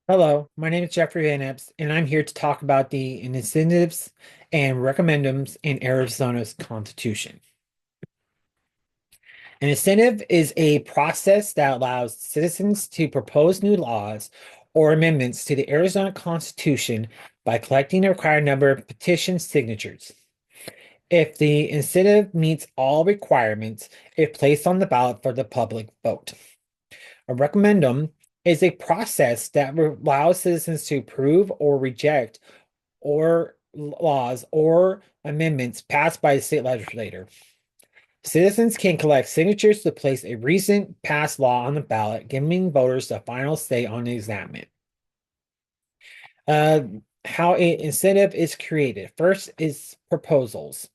Hello, my name is Jeffrey Van Epps, and I'm here to talk about the incentives and referendums in Arizona's Constitution. An incentive is a process that allows citizens to propose new laws or amendments to the Arizona Constitution by collecting a required number of petition signatures. If the incentive meets all requirements, it's placed on the ballot for the public vote. A referendum is a process that allows citizens to approve or reject or laws or amendments passed by the state legislature. Citizens can collect signatures to place a recent passed law on the ballot, giving voters the final say on the examine. Uh, how an incentive is created. First is proposals.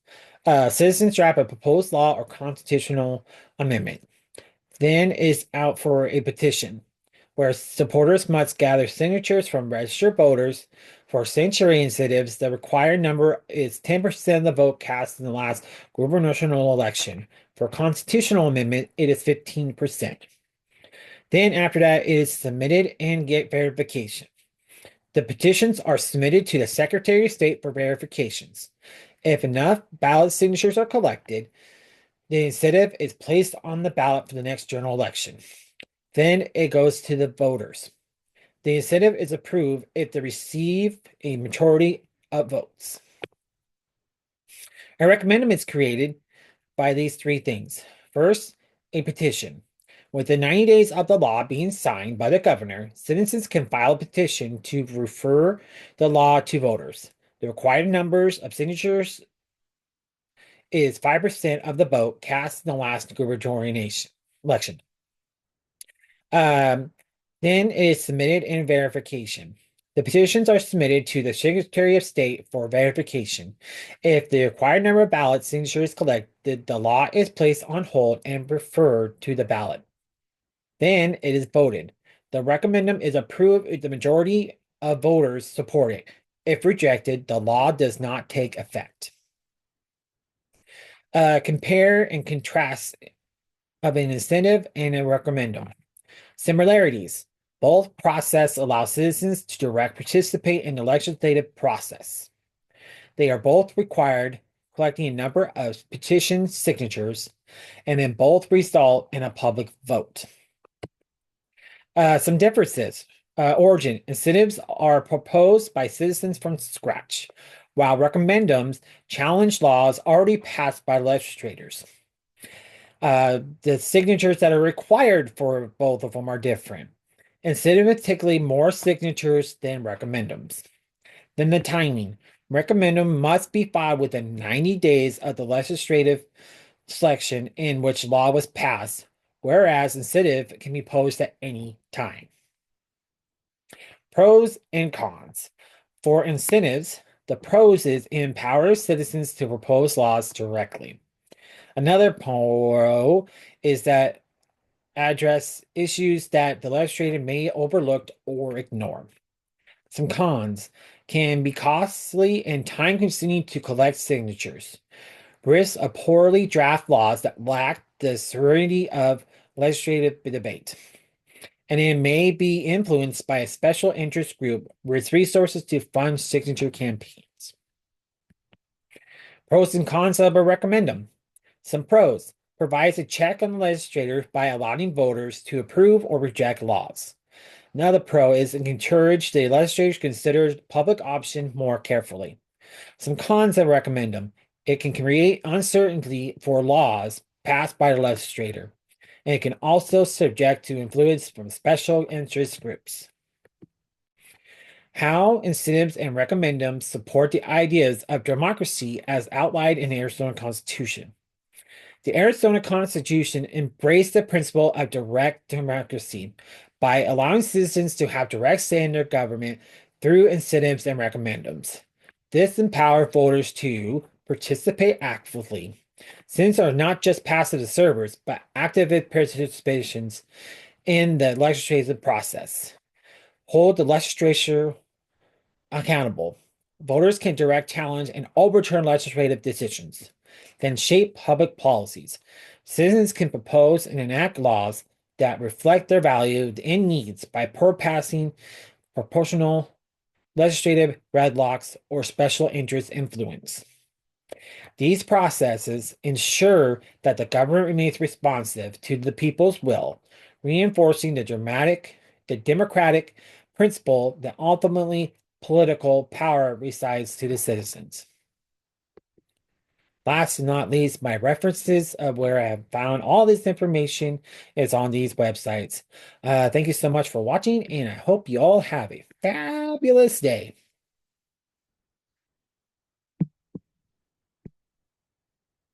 Citizens draft a proposed law or constitutional amendment. Then is out for a petition, where supporters must gather signatures from registered voters. For sanctuary incentives, the required number is 10% of the vote cast in the last gubernatorial election. For constitutional amendment, it is 15%. Then after that, it is submitted and get verification. The petitions are submitted to the Secretary of State for verifications. If enough ballot signatures are collected, the incentive is placed on the ballot for the next general election. Then it goes to the voters. The incentive is approved if they receive a majority of votes. A referendum is created by these three things. First, a petition. Within 90 days of the law being signed by the governor, citizens can file a petition to refer the law to voters. The required numbers of signatures is 5% of the vote cast in the last gubernatorial election. Um, then it is submitted in verification. The petitions are submitted to the Secretary of State for verification. If the required number of ballot signatures collected, the law is placed on hold and referred to the ballot. Then it is voted. The referendum is approved if the majority of voters support it. If rejected, the law does not take effect. Compare and contrast of an incentive and a referendum. Similarities. Both process allow citizens to direct participate in the legislative process. They are both required, collecting a number of petition signatures, and then both result in a public vote. Some differences. Origin. Incentives are proposed by citizens from scratch, while referendums challenge laws already passed by legislators. The signatures that are required for both of them are different. Instead of typically more signatures than referendums. Then the timing. Referendum must be filed within 90 days of the legislative selection in which law was passed, whereas incentive can be posed at any time. Pros and cons. For incentives, the pros is it empowers citizens to propose laws directly. Another pro is that address issues that the legislature may overlook or ignore. Some cons can be costly and time-consuming to collect signatures. Risks of poorly draft laws that lack the serenity of legislative debate. And it may be influenced by a special interest group with resources to fund signature campaigns. Pros and cons of a referendum. Some pros provides a check on the legislature by allowing voters to approve or reject laws. Another pro is to encourage the legislature to consider public option more carefully. Some cons of referendum. It can create uncertainty for laws passed by the legislature, and it can also subject to influence from special interest groups. How incentives and referendums support the ideas of democracy as outlined in the Arizona Constitution. The Arizona Constitution embraced the principle of direct democracy by allowing citizens to have direct say in their government through incentives and referendums. This empowers voters to participate actively. Citizens are not just passive observers, but active participations in the legislative process. Hold the legislature accountable. Voters can direct, challenge, and overturn legislative decisions, then shape public policies. Citizens can propose and enact laws that reflect their values and needs by passing proportional, legislative gridlocks, or special interest influence. These processes ensure that the government remains responsive to the people's will, reinforcing the democratic principle that ultimately political power resides to the citizens. Last but not least, my references of where I have found all this information is on these websites. Thank you so much for watching, and I hope you all have a fabulous day.